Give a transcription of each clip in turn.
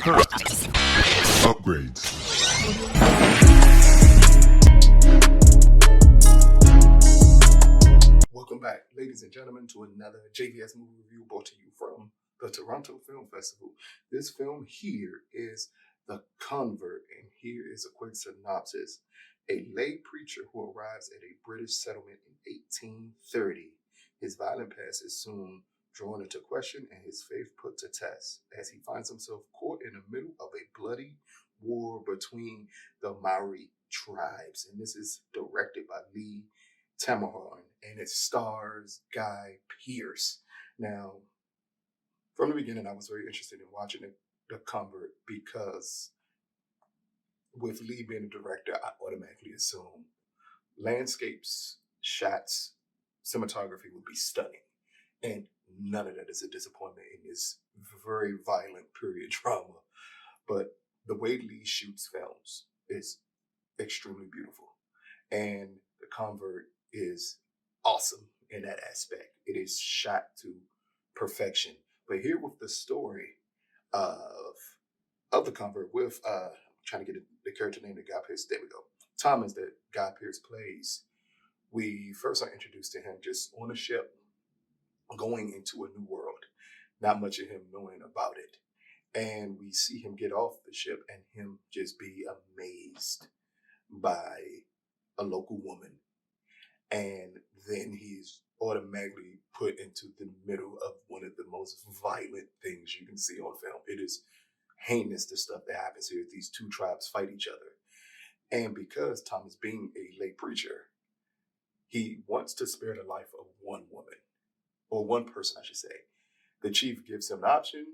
Upgrades. Welcome back, ladies and gentlemen, to another JVS movie review brought to you from the Toronto Film Festival. This film here is The Convert, and here is a quick synopsis. A lay preacher who arrives at a British settlement in 1830. His violent past is soon drawn into question and his faith put to test as he finds himself caught in the middle of a bloody war between the Maori tribes. And this is directed by Tamahori, and it stars Guy Pearce. Now, from the beginning, I was very interested in watching The Convert because with Lee being the director, I automatically assume landscapes, shots, cinematography would be stunning. And none of that is a disappointment in this very violent period drama. But the way Lee shoots films is extremely beautiful. And The Convert is awesome in that aspect. It is shot to perfection. But here with the story of The Convert with I'm trying to get the character name that Guy Pearce, there we go. Thomas that Guy Pearce plays. We first are introduced to him just on a ship going into a new world. Not much of him knowing about it. And we see him get off the ship and him just be amazed by a local woman. And then he's automatically put into the middle of one of the most violent things you can see on film. It is heinous, the stuff that happens here. These two tribes fight each other. And because Thomas, being a lay preacher, he wants to spare the life of one woman, or one person, I should say. The chief gives him an option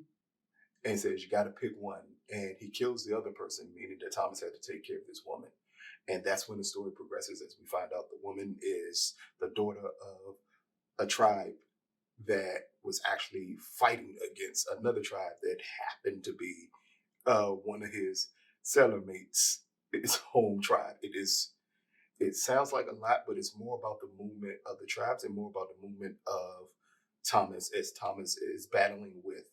and says, you got to pick one. And he kills the other person, meaning that Thomas had to take care of this woman. And that's when the story progresses as we find out the woman is the daughter of a tribe that was actually fighting against another tribe that happened to be one of his sailor mates, his home tribe. It sounds like a lot, but it's more about the movement of the tribes and more about the movement of Thomas as Thomas is battling with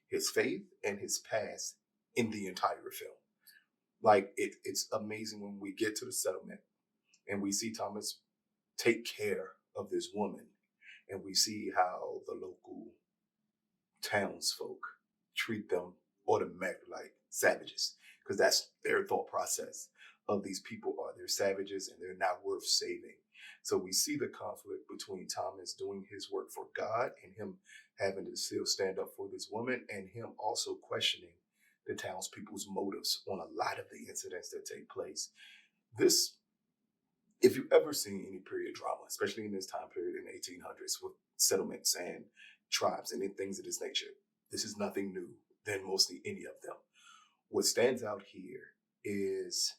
his faith and his past in the entire film. Like, it's amazing when we get to the settlement and we see Thomas take care of this woman, and we see how the local townsfolk treat them automatically like savages, because that's their thought process of these people are they're savages and they're not worth saving. So we see the conflict between Thomas doing his work for God and him having to still stand up for this woman, and him also questioning the townspeople's motives on a lot of the incidents that take place. This, if you've ever seen any period drama, especially in this time period in the 1800s with settlements and tribes and things of this nature, this is nothing new than mostly any of them. What stands out here is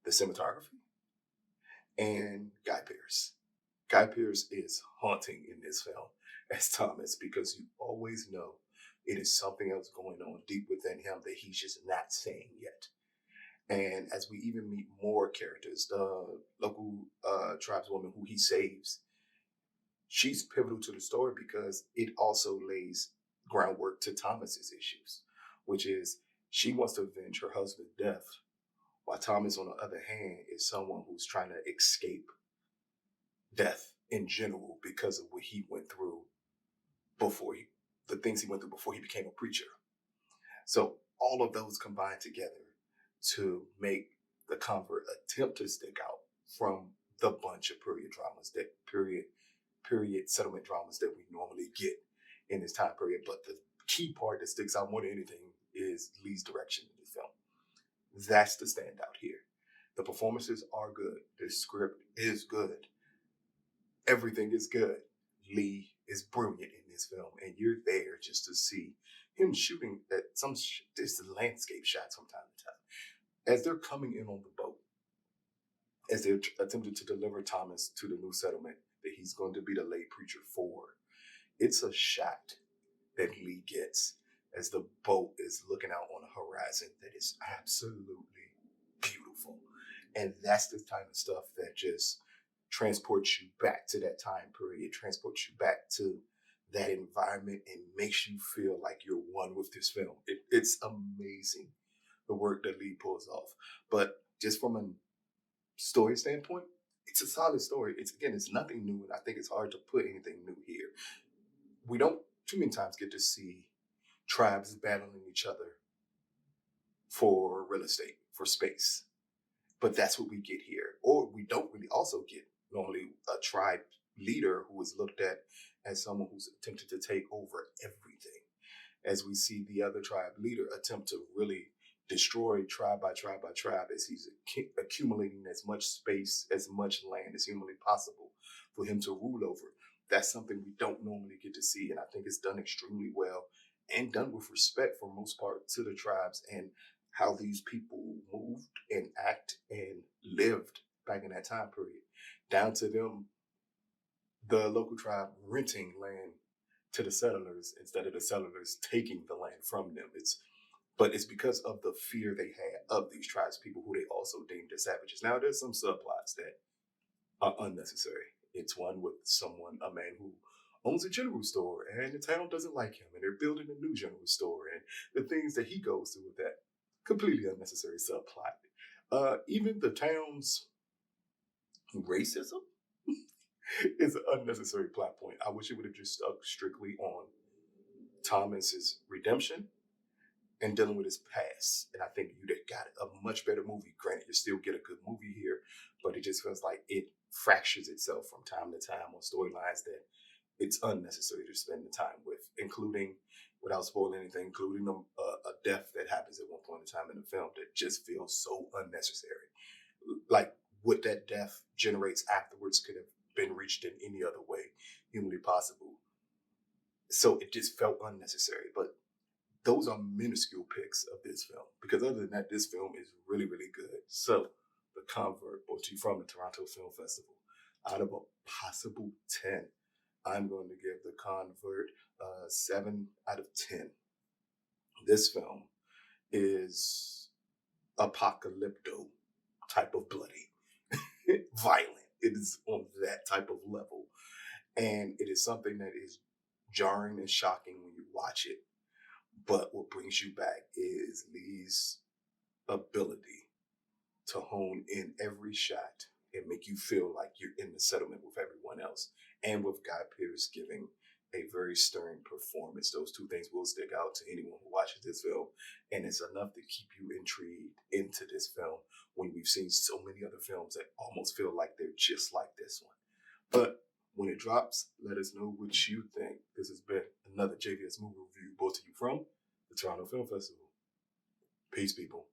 the cinematography and Guy Pearce. Guy Pearce is haunting in this film as Thomas, because you always know it is something else going on deep within him that he's just not saying yet. And as we even meet more characters, the local tribeswoman who he saves, she's pivotal to the story because it also lays groundwork to Thomas's issues, which is she wants to avenge her husband's death, while Thomas, on the other hand, is someone who's trying to escape death in general because of what he went through the things he went through before he became a preacher. So all of those combined together to make The Convert attempt to stick out from the bunch of period settlement dramas that we normally get in this time period. But the key part that sticks out more than anything is Lee's direction in the film. That's the standout here. The performances are good. The script is good. Everything is good. Lee is brilliant in this film, and you're there just to see him shooting at this landscape shots from time to time. As they're coming in on the boat, as they're attempting to deliver Thomas to the new settlement that he's going to be the lay preacher for, it's a shot that Lee gets as the boat is looking out on the horizon that is absolutely beautiful. And that's the kind of stuff that just transports you back to that time period, transports you back to that environment and makes you feel like you're one with this film. It's amazing the work that Lee pulls off. But just from a story standpoint, it's a solid story. It's nothing new, and I think it's hard to put anything new here. We don't too many times get to see tribes battling each other for real estate, for space. But that's what we get here. Or we don't really also get normally a tribe leader who is looked at as someone who's attempted to take over everything. As we see the other tribe leader attempt to really destroy tribe by tribe by tribe as he's accumulating as much space, as much land as humanly possible for him to rule over. That's something we don't normally get to see. And I think it's done extremely well and done with respect for most part to the tribes and how these people moved and act and lived back in that time period, down to them, the local tribe renting land to the settlers instead of the settlers taking the land from them. But it's because of the fear they had of these tribes people who they also deemed as savages. Now there's some subplots that are unnecessary. It's one with a man who owns a general store and the town doesn't like him and they're building a new general store and the things that he goes through with that. Completely unnecessary subplot. Even the town's racism is an unnecessary plot point. I wish it would have just stuck strictly on Thomas's redemption and dealing with his past. And I think you'd have got a much better movie. Granted, you still get a good movie here, but it just feels like it fractures itself from time to time on storylines that it's unnecessary to spend the time with, including, without spoiling anything, including a death that happens at one point in time in the film that just feels so unnecessary. Like what that death generates afterwards could have been reached in any other way humanly possible. So it just felt unnecessary. But those are minuscule picks of this film, because other than that, this film is really, really good. So The Convert, brought to you from the Toronto Film Festival. Out of a possible 10, I'm going to give The Convert 7 out of 10. This film is apocalypto type of bloody, violent. It is on that type of level. And it is something that is jarring and shocking when you watch it. But what brings you back is Lee's ability to hone in every shot and make you feel like you're in the settlement with everyone else. And with Guy Pearce giving a very stirring performance. Those two things will stick out to anyone who watches this film. And it's enough to keep you intrigued into this film when we've seen so many other films that almost feel like they're just like this one. But when it drops, let us know what you think. This has been another JVS movie review brought to you from the Toronto Film Festival. Peace, people.